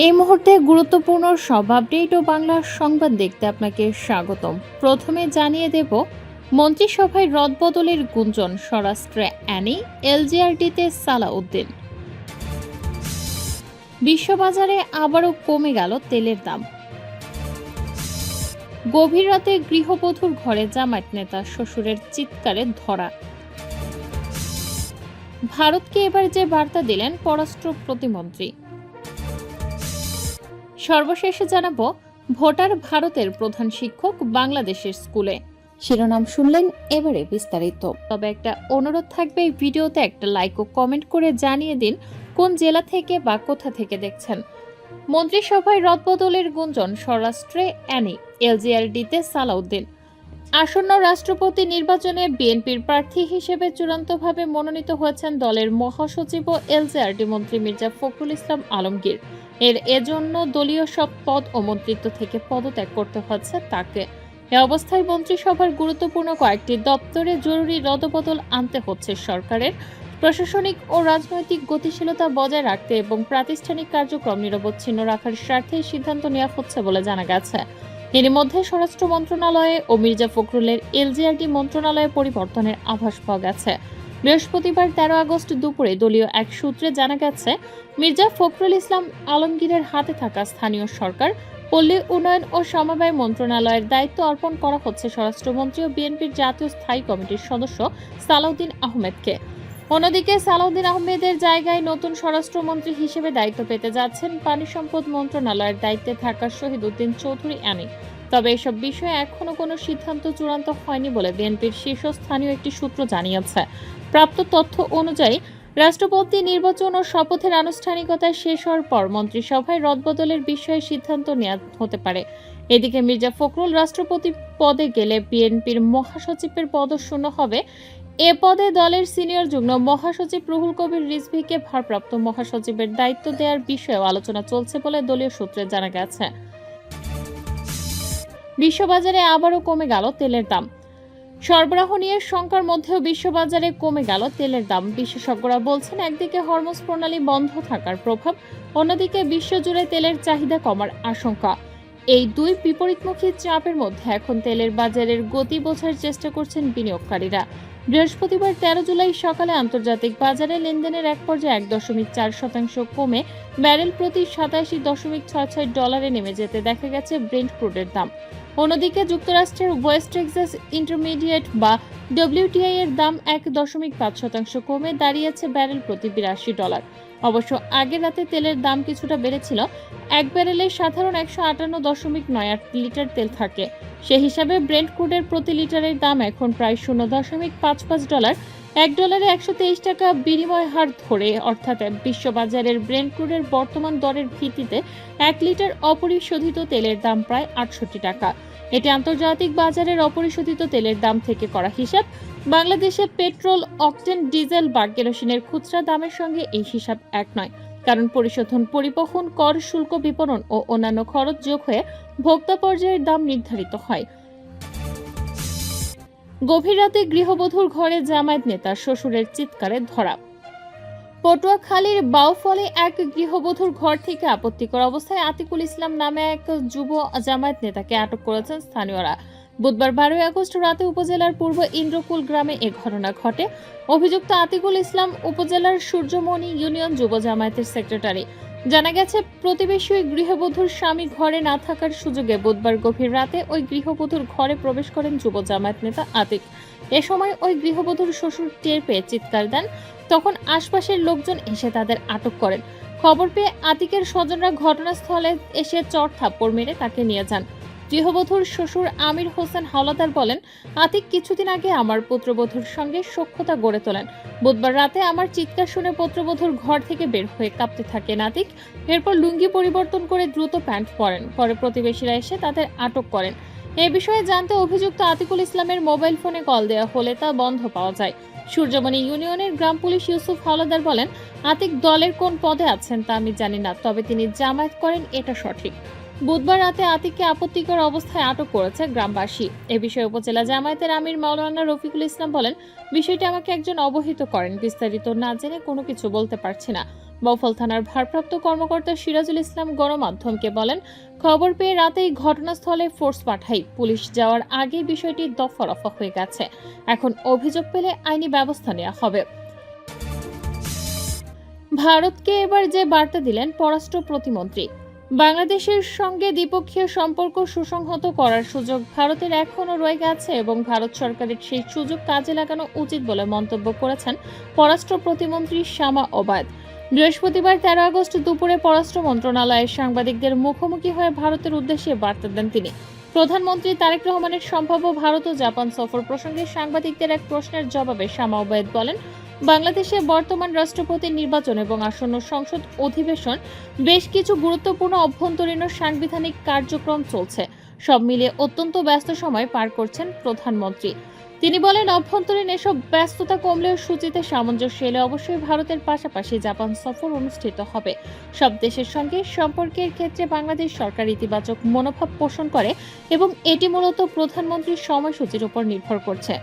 এই মুহূর্তে গুরুত্বপূর্ণ সব আপডেট ও বাংলা সংবাদ দেখতে আপনাকে স্বাগতম। প্রথমে জানিয়ে দেব, মন্ত্রিসভায় রদবদলের গুঞ্জন, স্বরাষ্ট্রে অ্যানি, এলজিআরডিতে সালাউদ্দিন। বিশ্ববাজারে আবারও কমে গেল তেলের দাম। গভীর রাতে গৃহবধূর ঘরে জামায়াত নেতা শ্বশুরের চিৎকারে ধরা। ভারতকে এবার যে বার্তা দিলেন পররাষ্ট্র প্রতিমন্ত্রী। সর্বশেষে জানাবো, ভোটার ভারতের প্রধান শিক্ষক বাংলাদেশের স্কুলে। শিরোনাম শুনলেন, এবারে বিস্তারিত। তবে একটা অনুরোধ থাকবে, এই ভিডিওতে একটা লাইক ও কমেন্ট করে জানিয়ে দিন কোন জেলা থেকে বা কোথা থেকে দেখছেন। মন্ত্রিসভায় রদবদলের গুঞ্জন, স্বরাষ্ট্রে অ্যানি, এলজিআরডিতে সালাউদ্দিন। আসন্ন রাষ্ট্রপতি নির্বাচনে বিএনপির প্রার্থী হিসেবে চূড়ান্তভাবে মনোনীত হয়েছেন দলের মহাসচিব ও এলজিআরডি মন্ত্রী মির্জা ফখরুল ইসলাম আলমগীর। এজন্য দলীয় সব পদ ও মন্ত্রিত্ব থেকে পদত্যাগ করতে হচ্ছে তাকে। এ অবস্থায় মন্ত্রিসভার গুরুত্বপূর্ণ কয়েকটি দপ্তরে জরুরি রদবদল আনতে হচ্ছে সরকারের। প্রশাসনিক ও রাজনৈতিক গতিশীলতা বজায় রাখতে এবং প্রাতিষ্ঠানিক কার্যক্রম নিরবচ্ছিন্ন রাখার স্বার্থে সিদ্ধান্ত নেওয়া হচ্ছে বলে জানা গেছে। এর মধ্যে স্বরাষ্ট্র মন্ত্রণালয়ে ও মির্জা ফখরুলের এলজিআরডি মন্ত্রণালয়ে পরিবর্তনের আভাস পাওয়া গেছে। বৃহস্পতিবার 13 আগস্ট দুপুরে দলীয় এক সূত্রে জানা গেছে, মির্জা ফখরুল ইসলাম আলমগীরের হাতে থাকা স্থানীয় সরকার, পল্লী উন্নয়ন ও সমবায় মন্ত্রণালয়ের দায়িত্ব অর্পণ করা হচ্ছে স্বরাষ্ট্রমন্ত্রী ও বিএনপির জাতীয় স্থায়ী কমিটির সদস্য সালাউদ্দিন আহমেদকে। অন্যদিকে সালাউদ্দিন আহমেদের জায়গায় নতুন স্বরাষ্ট্রমন্ত্রী হিসেবে দায়িত্ব পেতে যাচ্ছেন পানি সম্পদ মন্ত্রণালয়ের দায়িত্বে থাকা শহীদ উদ্দিন চৌধুরী অ্যানি। তবে এসব বিষয়ে এখনো কোনো সিদ্ধান্ত চূড়ান্ত হয়নি বলে বিএনপির শীর্ষস্থানীয় একটি সূত্র জানিয়েছে। প্রাপ্ত তথ্য অনুযায়ী, রাষ্ট্রপতি নির্বাচন ও শপথের আনুষ্ঠানিকতা শেষ হওয়ার পর মন্ত্রিসভায় রদবদলের বিষয়ে সিদ্ধান্ত নেওয়া হতে পারে। এদিকে মির্জা ফখরুল রাষ্ট্রপতি পদে গেলে বিএনপির মহাসচিবের পদও শূন্য হবে। এ পদে দলের সিনিয়র যুগ্ম মহাসচিব রুহুল কবির রিজভীকে ভারপ্রাপ্ত মহাসচিবের দায়িত্ব দেওয়ার বিষয়েও আলোচনা চলছে বলে দলীয় সূত্রে জানা গেছে। বিশ্ববাজারে আবারও কমে গেল তেলের দাম। সরবরাহ নিয়ে শঙ্কার মধ্যেও বিশ্ববাজারে কমে গেল তেলের দাম। বিশেষজ্ঞরা বলছেন, একদিকে হরমুজ প্রণালী বন্ধ থাকার প্রভাব, অন্যদিকে বিশ্বজুড়ে তেলের চাহিদা কমার আশঙ্কা। এই দুই বিপরীতমুখী চাপের মধ্যে এখন তেলের বাজারের গতি বোঝার চেষ্টা করছেন বিনিয়োগকারীরা। বৃহস্পতিবার 13 জুলাই সকালে আন্তর্জাতিক বাজারে লেনদেনের এক পর্যায়ে 1.4% কমে ব্যারেল প্রতি $87.66 নেমে যেতে দেখা গেছে ব্রেন্ট ক্রুডের দাম। অন্যদিকে যুক্তরাষ্ট্রের ওয়েস্ট টেক্সাস ইন্টারমিডিয়েট বা ডব্লিউটিআই এর দাম 1.5% কমে দাঁড়িয়েছে ব্যারেল প্রতি $82। অবশ্য আগের রাতে তেলের দাম কিছুটা বেড়েছিল। এক ব্যারেলে সাধারণ 158.98 লিটার তেল থাকে। সে হিসাবে ব্রেন্ট ক্রুডের প্রতি লিটারের দাম এখন প্রায় $0.55। $1 123 বিনিময় হার ধরে, অর্থাৎ বিশ্ববাজারের ব্রেন্ট ক্রুডের বর্তমান দরের ভিত্তিতে 1 লিটার অপরিশোধিত তেলের দাম প্রায় $68। এটি আন্তর্জাতিক বাজারের অপরিশোধিত তেলের দাম থেকে করা হিসাব। বাংলাদেশে পেট্রোল, অকটেন, ডিজেল বা কেরোসিনের খুচরা দামের সঙ্গে এই হিসাব এক নয়, কারণ পরিশোধন, পরিবহন, কর, শুল্ক, বিপণন ও অন্যান্য খরচ যোগ হয়ে ভোক্তা পর্যায়ের দাম নির্ধারিত হয়। গভীর রাতে গৃহবধূর ঘরে জামায়াত নেতা শ্বশুরের চিৎকারে ধরা। পটুয়াখালীর বাউফলে এক গৃহবধূর ঘর থেকে আপত্তিকর অবস্থায় আতিকুল ইসলাম নামে এক যুব জামায়াত নেতাকে আটক করেছেন স্থানীয়রা। বুধবার 12 আগস্ট রাতে উপজেলার পূর্ব ইন্দ্রকুল গ্রামে এ ঘটনা ঘটে। অভিযুক্ত আতিকুল ইসলাম উপজেলার সূর্যমণি ইউনিয়ন যুব জামায়াতের সেক্রেটারি। জানা গেছে, প্রতিবেশী ওই গৃহবধূর স্বামী ঘরে না থাকার সুযোগে বুধবার গভীর রাতে ওই গৃহবধূর ঘরে প্রবেশ করেন যুব জামায়াত নেতা আতিক। এ সময় ওই গৃহবধূর শ্বশুর টের পেয়ে চিৎকার দেন। তখন আশপাশের লোকজন এসে তাদের আটক করেন। খবর পেয়ে আতিকের স্বজনরা ঘটনাস্থলে এসে চড় থাপ্পড় মেরে তাকে নিয়ে যান। গৃহবধূর শ্বশুর আমির হোসেন হাওলাদার বলেন, আতিক কিছুদিন আগে আমার পুত্রবধূর সঙ্গে সখ্যতা গড়ে তোলেন। বুধবার রাতে আমার চিৎকার শুনে পুত্রবধূর ঘর থেকে বের হয়ে কাঁপতে থাকেন আতিক। এরপর লুঙ্গি পরিবর্তন করে দ্রুত প্যান্ট পরেন। পরে প্রতিবেশীরা এসে তাদের আটক করেন। এ বিষয়ে জানতে অভিযুক্ত আতিকুল ইসলামের মোবাইল ফোনে কল দেওয়া হলে তা বন্ধ পাওয়া যায়। সূর্যমণি ইউনিয়নের গ্রাম পুলিশ ইউসুফ হাওলাদার বলেন, আতিক দলের কোন পদে আছেন তা আমি জানি না, তবে তিনি জামায়াত করেন এটা সঠিক। বুধবার রাতে আতিককে আপত্তিকর অবস্থায় আটক করেছে গ্রামবাসী। এ বিষয়ে উপজেলা জামায়াতের আমির মাওলানা রফিকুল ইসলাম বলেন, বিষয়টি আমাকে একজন অবহিত করেন, বিস্তারিত না জেনে কোনো কিছু বলতে পারছি না। বফল থানার ভারপ্রাপ্ত কর্মকর্তা সিরাজুল ইসলাম গণমাধ্যমকে বলেন, খবর পেয়ে রাতেই ঘটনাস্থলে ফোর্স পাঠাই। পুলিশ যাওয়ার আগে বিষয়টি দফা-রফা হয়ে গেছে। এখন অভিযোগ পেলে আইনি ব্যবস্থা নেওয়া হবে। ভারতকে এবার যে বার্তা দিলেন পররাষ্ট্র প্রতিমন্ত্রী, বাংলাদেশের সঙ্গে দ্বিপক্ষীয় সম্পর্ক সুসংহত করার সুযোগ ভারতের এখনও রয়ে গেছে এবং ভারত সরকারের সেই সুযোগ কাজে লাগানো উচিত বলে মন্তব্য করেছেন পররাষ্ট্র প্রতিমন্ত্রী শামা ওবায়দ। বৃহস্পতিবার 13 আগস্ট দুপুরে পররাষ্ট্র মন্ত্রণালয়ের সাংবাদিকদের মুখোমুখি হয়ে ভারতের উদ্দেশ্যে বার্তা দেন তিনি। প্রধানমন্ত্রী তারেক রহমানের সম্ভাব্য ভারত ও জাপান সফর প্রসঙ্গে সাংবাদিকদের এক প্রশ্নের জবাবে শামা ওবায়দ বলেন, বাংলাদেশে বর্তমান রাষ্ট্রপতি নির্বাচন এবং আসন্ন সংসদ অধিবেশন, বেশ কিছু গুরুত্বপূর্ণ অভ্যন্তরীণ ও সাংবিধানিক কার্যক্রম চলছে। সব মিলিয়ে অত্যন্ত ব্যস্ত সময় পার করছেন প্রধানমন্ত্রী। তিনি বলেন, অভ্যন্তরীণ এসব ব্যস্ততা কমলেও সূচিতে সামঞ্জস্য এলে অবশ্যই ভারতের পাশাপাশি জাপান সফর অনুষ্ঠিত হবে। সব দেশের সঙ্গে সম্পর্কের ক্ষেত্রে বাংলাদেশ সরকার ইতিবাচক মনোভাব পোষণ করে এবং এটি মূলত প্রধানমন্ত্রীর সময়সূচির উপর নির্ভর করছে।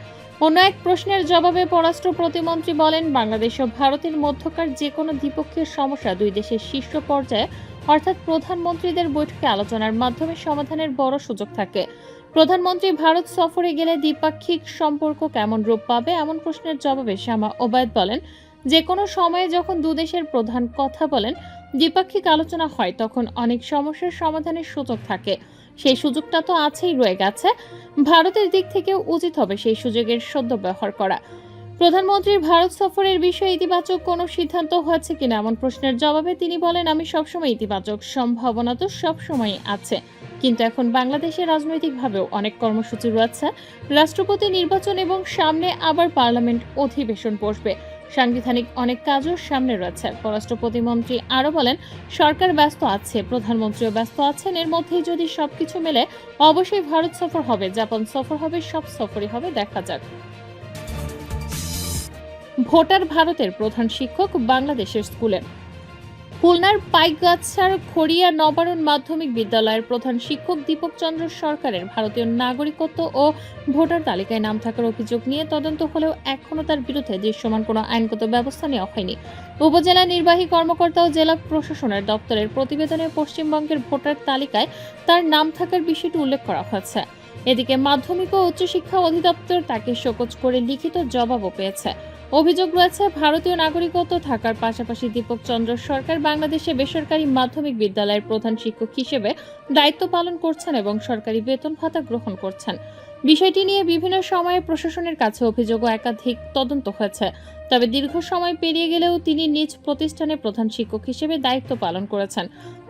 অন্য এক প্রশ্নের জবাবে পররাষ্ট্র প্রতিমন্ত্রী বলেন, বাংলাদেশ ও ভারতের মধ্যকার যে কোনো দ্বিপক্ষীয় সমস্যা দুই দেশের শীর্ষ পর্যায়ে অর্থাৎ প্রধানমন্ত্রীদের বৈঠকে আলোচনার মাধ্যমে সমাধানের বড় সুযোগ থাকে। প্রধানমন্ত্রী ভারত সফরে গেলে দ্বিপাক্ষিক সম্পর্ক কেমন রূপ পাবে এমন প্রশ্নের জবাবে শামা ওবায়দ বলেন, যে কোনো সময়ে যখন দুদেশের প্রধান কথা বলেন, দ্বিপাক্ষিক আলোচনা হয়, তখন অনেক সমস্যার সমাধানের সুযোগ থাকে। সেই সুযোগটা তো আছেই, রয়ে গেছে। ভারতের দিক থেকেও উচিত হবে সেই সুযোগের সদ্ব্যবহার করা। প্রধানমন্ত্রীর ভারত সফরের বিষয়ে ইতিবাচক কোনো সিদ্ধান্ত হয়েছে কিনা এমন প্রশ্নের জবাবে তিনি বলেন, আমি সবসময় ইতিবাচক, সম্ভাবনা তো সবসময়ই আছে, কিন্তু এখন বাংলাদেশে রাজনৈতিকভাবেও অনেক কর্মসূচি রয়েছে। রাষ্ট্রপতি নির্বাচন এবং সামনে আবার পার্লামেন্ট অধিবেশন বসবে। সাংবিধানিক অনেক কাজও সামনে রয়েছে। পররাষ্ট্র প্রতিমন্ত্রী আরও বলেন, সরকার ব্যস্ত আছে, প্রধানমন্ত্রীও ব্যস্ত আছেন। এর মধ্যেই যদি সবকিছু মেলে অবশ্যই ভারত সফর হবে, জাপান সফর হবে, সব সফরই হবে, দেখা যাক। ভোটার ভারতের প্রধান শিক্ষক বাংলাদেশের স্কুলে। খুলনার পাইকগাছার খড়িয়া নবারণ মাধ্যমিক বিদ্যালয়ের প্রধান শিক্ষক দীপক চন্দ্র সরকারের ভারতীয় নাগরিকত্ব ও ভোটার তালিকায় নাম থাকার অভিযোগ নিয়ে তদন্ত হলেও এখনও তার বিরুদ্ধে দৃশ্যমান কোনো আইনগত ব্যবস্থা নেওয়া হয়নি। উপজেলা নির্বাহী কর্মকর্তা ও জেলা প্রশাসনের দপ্তরের প্রতিবেদনে পশ্চিমবঙ্গের ভোটার তালিকায় তার নাম থাকার বিষয়টি উল্লেখ করা হয়েছে। এদিকে মাধ্যমিক ও উচ্চশিক্ষা অধিদপ্তর তাকে শোকজ করে লিখিত জবাবও পেয়েছে। অভিযোগ রয়েছে, ভারতীয় নাগরিকত্ব থাকার পাশাপাশি দীপক চন্দ্র সরকার বাংলাদেশে বেসরকারি মাধ্যমিক বিদ্যালয়ের প্রধান শিক্ষক হিসেবে দায়িত্ব পালন করছেন এবং সরকারি বেতন ভাতা গ্রহণ করছেন। বিষয়টি নিয়ে বিভিন্ন সময়ে প্রশাসনের কাছে অভিযোগ ও একাধিক তদন্ত হয়েছে। তবে দীর্ঘ সময় পেরিয়ে গেলেও তিনি নিজ প্রতিষ্ঠানে প্রধান শিক্ষক হিসেবে দায়িত্ব পালন করেছেন।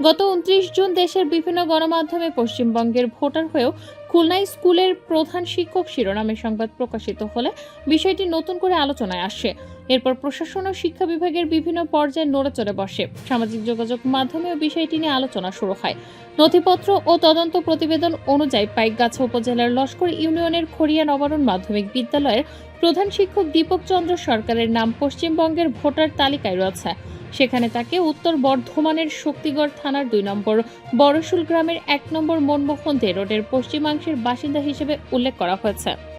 গত 29 জুন দেশের বিভিন্ন গণমাধ্যমে পশ্চিমবঙ্গের ভোটার হয়েও খুলনায় স্কুলের প্রধান শিক্ষক শিরোনামে সংবাদ প্রকাশিত হলে বিষয়টি নতুন করে আলোচনায় আসে। এরপর প্রশাসন ও শিক্ষা বিভাগের বিভিন্ন পর্যায়ে নড়েচড়ে বসে। সামাজিক যোগাযোগ মাধ্যমেও বিষয়টি নিয়ে আলোচনা শুরু হয়। নথিপত্র ও তদন্ত প্রতিবেদন অনুযায়ী পাইকগাছা উপজেলার লস্কর ইউনিয়নের খড়িয়া নবারণ মাধ্যমিক বিদ্যালয়ের প্রধান শিক্ষক দীপক চন্দ্র সরকারের নাম পশ্চিমবঙ্গের ভোটার তালিকায় রয়েছে। সেখানে তাকে উত্তর বর্ধমানের শক্তিগড় থানার 2 নম্বর বড়শুল গ্রামের 1 নম্বর মনমোহন দে রোডের পশ্চিমাংশের বাসিন্দা হিসেবে উল্লেখ করা হয়েছে।